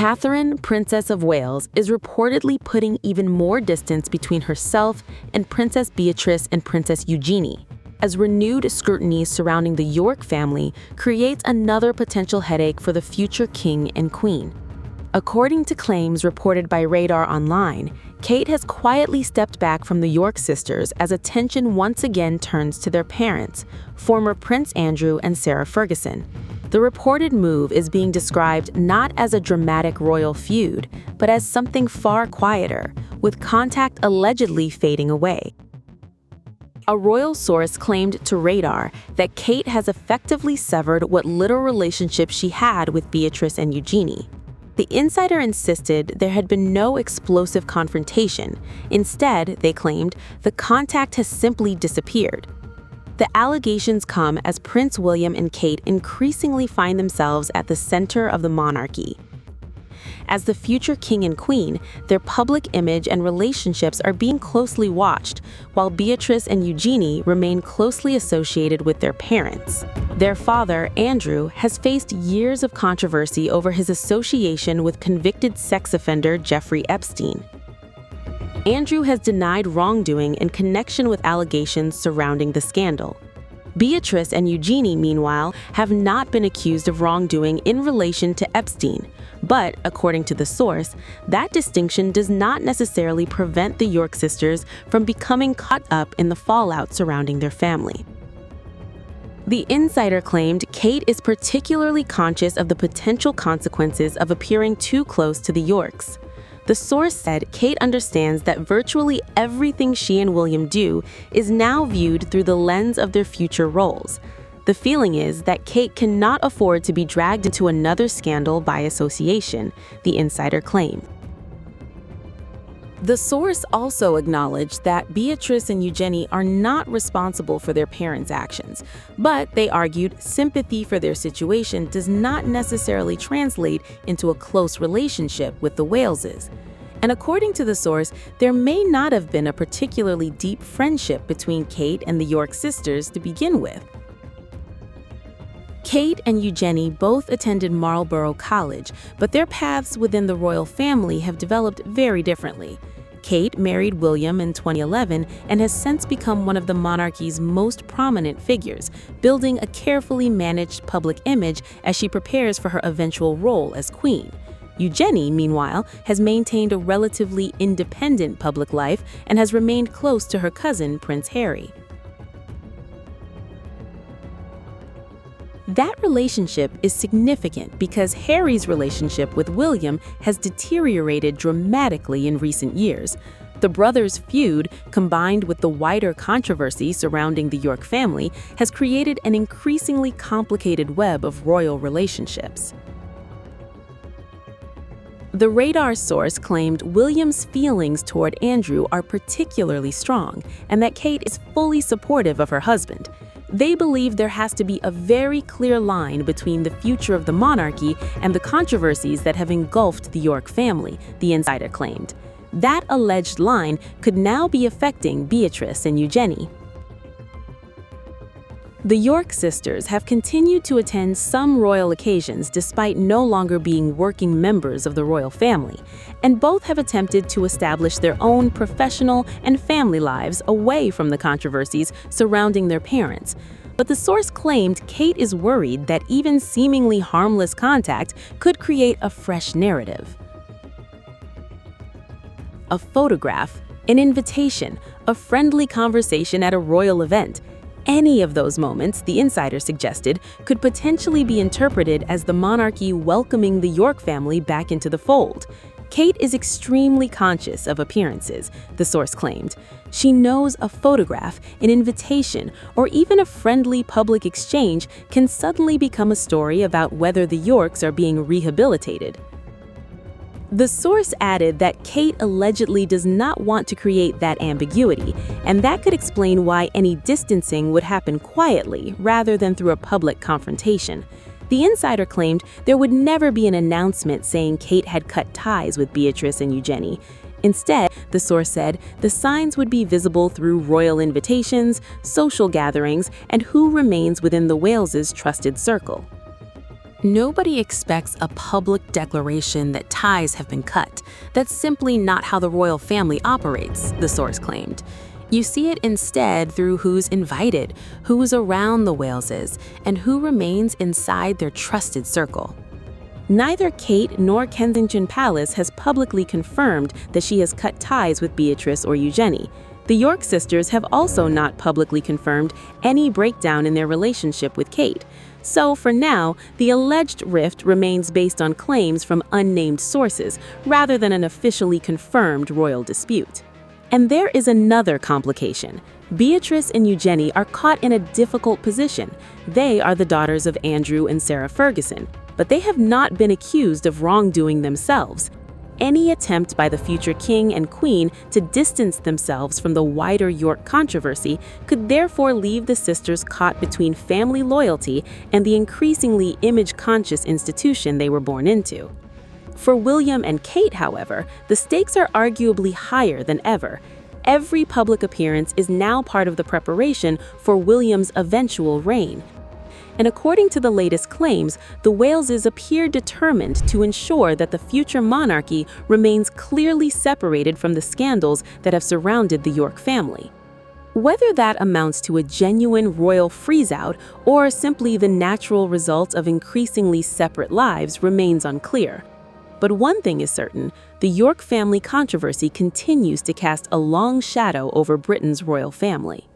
Catherine, Princess of Wales, is reportedly putting even more distance between herself and Princess Beatrice and Princess Eugenie, as renewed scrutiny surrounding the York family creates another potential headache for the future king and queen. According to claims reported by RadarOnline, Kate has quietly stepped back from the York sisters as attention once again turns to their parents, former Prince Andrew and Sarah Ferguson. The reported move is being described not as a dramatic royal feud, but as something far quieter, with contact allegedly fading away. A royal source claimed to Radar that Kate has effectively severed what little relationship she had with Beatrice and Eugenie. The insider insisted there had been no explosive confrontation. Instead, they claimed, the contact has simply disappeared. The allegations come as Prince William and Kate increasingly find themselves at the center of the monarchy. As the future king and queen, their public image and relationships are being closely watched, while Beatrice and Eugenie remain closely associated with their parents. Their father, Andrew, has faced years of controversy over his association with convicted sex offender Jeffrey Epstein. Andrew has denied wrongdoing in connection with allegations surrounding the scandal. Beatrice and Eugenie, meanwhile, have not been accused of wrongdoing in relation to Epstein. But, according to the source, that distinction does not necessarily prevent the York sisters from becoming caught up in the fallout surrounding their family. The insider claimed Kate is particularly conscious of the potential consequences of appearing too close to the Yorks. The source said Kate understands that virtually everything she and William do is now viewed through the lens of their future roles. The feeling is that Kate cannot afford to be dragged into another scandal by association, the insider claimed. The source also acknowledged that Beatrice and Eugenie are not responsible for their parents' actions, but they argued sympathy for their situation does not necessarily translate into a close relationship with the Waleses. And according to the source, there may not have been a particularly deep friendship between Kate and the York sisters to begin with. Kate and Eugenie both attended Marlborough College, but their paths within the royal family have developed very differently. Kate married William in 2011 and has since become one of the monarchy's most prominent figures, building a carefully managed public image as she prepares for her eventual role as queen. Eugenie, meanwhile, has maintained a relatively independent public life and has remained close to her cousin, Prince Harry. That relationship is significant because Harry's relationship with William has deteriorated dramatically in recent years. The brothers' feud, combined with the wider controversy surrounding the York family, has created an increasingly complicated web of royal relationships. The Radar source claimed William's feelings toward Andrew are particularly strong and that Kate is fully supportive of her husband. They believe there has to be a very clear line between the future of the monarchy and the controversies that have engulfed the York family, the insider claimed. That alleged line could now be affecting Beatrice and Eugenie. The York sisters have continued to attend some royal occasions despite no longer being working members of the royal family, and both have attempted to establish their own professional and family lives away from the controversies surrounding their parents. But the source claimed Kate is worried that even seemingly harmless contact could create a fresh narrative. A photograph, an invitation, a friendly conversation at a royal event. Any of those moments, the insider suggested, could potentially be interpreted as the monarchy welcoming the York family back into the fold. Kate is extremely conscious of appearances, the source claimed. She knows a photograph, an invitation, or even a friendly public exchange can suddenly become a story about whether the Yorks are being rehabilitated. The source added that Kate allegedly does not want to create that ambiguity, and that could explain why any distancing would happen quietly rather than through a public confrontation. The insider claimed there would never be an announcement saying Kate had cut ties with Beatrice and Eugenie. Instead, the source said, the signs would be visible through royal invitations, social gatherings, and who remains within the Wales' trusted circle. Nobody expects a public declaration that ties have been cut. That's simply not how the royal family operates, the source claimed. You see it instead through who's invited, who's around the Waleses, and who remains inside their trusted circle. Neither Kate nor Kensington Palace has publicly confirmed that she has cut ties with Beatrice or Eugenie. The York sisters have also not publicly confirmed any breakdown in their relationship with Kate. So for now, the alleged rift remains based on claims from unnamed sources rather than an officially confirmed royal dispute. And there is another complication. Beatrice and Eugenie are caught in a difficult position. They are the daughters of Andrew and Sarah Ferguson, but they have not been accused of wrongdoing themselves. Any attempt by the future king and queen to distance themselves from the wider York controversy could therefore leave the sisters caught between family loyalty and the increasingly image-conscious institution they were born into. For William and Kate, however, the stakes are arguably higher than ever. Every public appearance is now part of the preparation for William's eventual reign. And according to the latest claims, the Waleses appear determined to ensure that the future monarchy remains clearly separated from the scandals that have surrounded the York family. Whether that amounts to a genuine royal freeze-out or simply the natural result of increasingly separate lives remains unclear. But one thing is certain, the York family controversy continues to cast a long shadow over Britain's royal family.